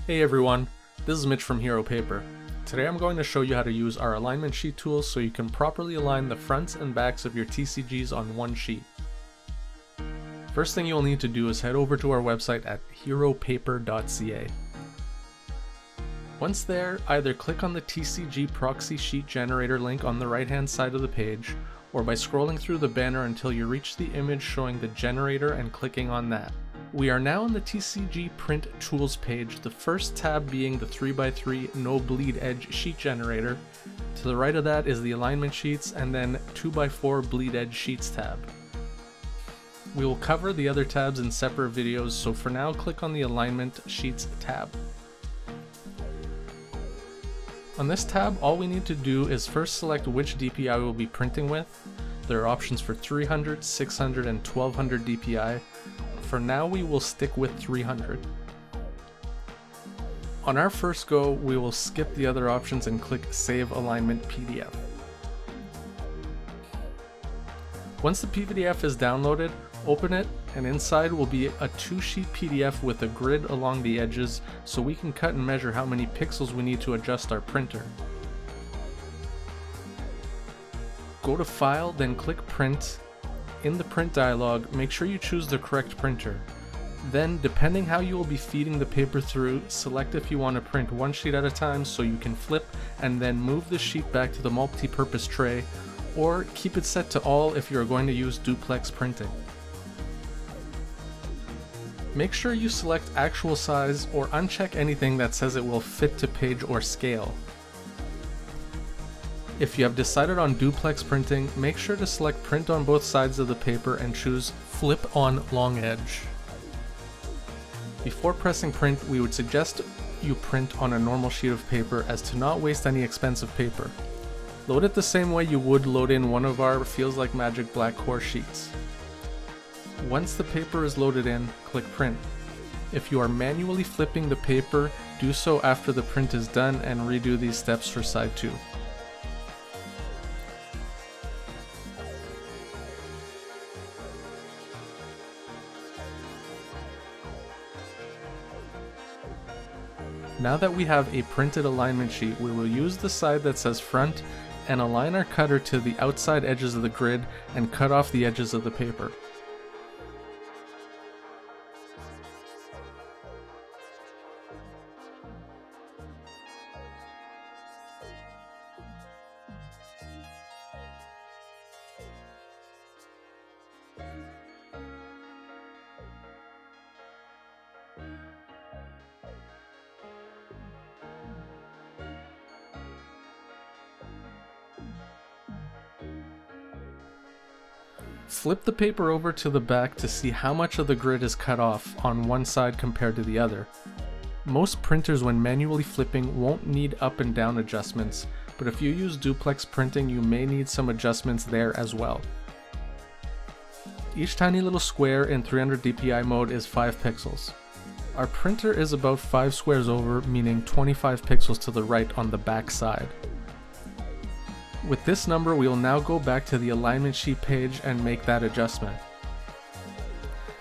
Hey everyone, this is Mitch from Hiro Paper. Today I'm going to show you how to use our alignment sheet tools so you can properly align the fronts and backs of your TCGs on one sheet. First thing you'll need to do is head over to our website at hiropaper.ca. Once there, either click on the TCG proxy sheet generator link on the right hand side of the page, or by scrolling through the banner until you reach the image showing the generator and clicking on that. We are now on the TCG Print Tools page, the first tab being the 3x3 No Bleed Edge sheet generator. To the right of that is the alignment sheets, and then 2x4 Bleed Edge sheets tab. We will cover the other tabs in separate videos, so for now click on the alignment sheets tab. On this tab, all we need to do is first select which DPI we'll be printing with. There are options for 300, 600, and 1200 DPI. For now, we will stick with 300. On our first go, we will skip the other options and click Save Alignment PDF. Once the PDF is downloaded, open it, and inside will be a 2-sheet PDF with a grid along the edges so we can cut and measure how many pixels we need to adjust our printer. Go to File, then click Print. In the print dialog, make sure you choose the correct printer. Then, depending how you will be feeding the paper through, select if you want to print one sheet at a time so you can flip and then move the sheet back to the multi-purpose tray, or keep it set to all if you are going to use duplex printing. Make sure you select actual size or uncheck anything that says it will fit to page or scale. If you have decided on duplex printing, make sure to select print on both sides of the paper and choose flip on long edge. Before pressing print, we would suggest you print on a normal sheet of paper as to not waste any expensive paper. Load it the same way you would load in one of our Feels Like Magic black core sheets. Once the paper is loaded in, click print. If you are manually flipping the paper, do so after the print is done and redo these steps for side 2. Now that we have a printed alignment sheet, we will use the side that says front and align our cutter to the outside edges of the grid and cut off the edges of the paper. Flip the paper over to the back to see how much of the grid is cut off on one side compared to the other. Most printers when manually flipping won't need up and down adjustments, but if you use duplex printing you may need some adjustments there as well. Each tiny little square in 300 DPI mode is 5 pixels. Our printer is about 5 squares over, meaning 25 pixels to the right on the back side. With this number, we will now go back to the alignment sheet page and make that adjustment.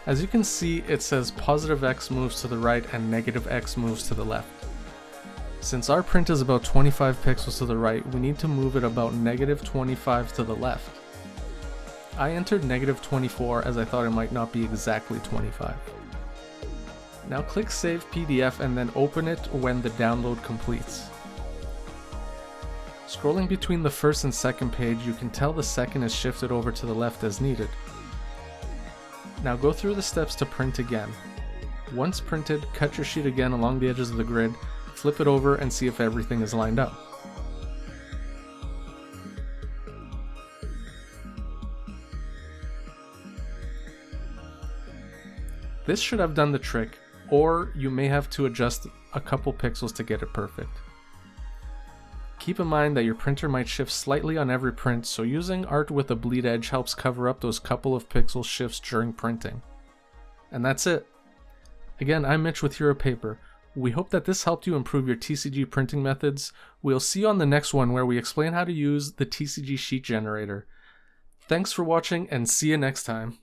As you can see, it says positive X moves to the right and negative X moves to the left. Since our print is about 25 pixels to the right, we need to move it about negative 25 to the left. I entered negative 24 as I thought it might not be exactly 25. Now click Save PDF and then open it when the download completes. Scrolling between the first and second page, you can tell the second is shifted over to the left as needed. Now go through the steps to print again. Once printed, cut your sheet again along the edges of the grid, flip it over and see if everything is lined up. This should have done the trick, or you may have to adjust a couple pixels to get it perfect. Keep in mind that your printer might shift slightly on every print, so using art with a bleed edge helps cover up those couple of pixel shifts during printing. And that's it. Again, I'm Mitch with Hiro Paper. We hope that this helped you improve your TCG printing methods. We'll see you on the next one where we explain how to use the TCG sheet generator. Thanks for watching and see you next time.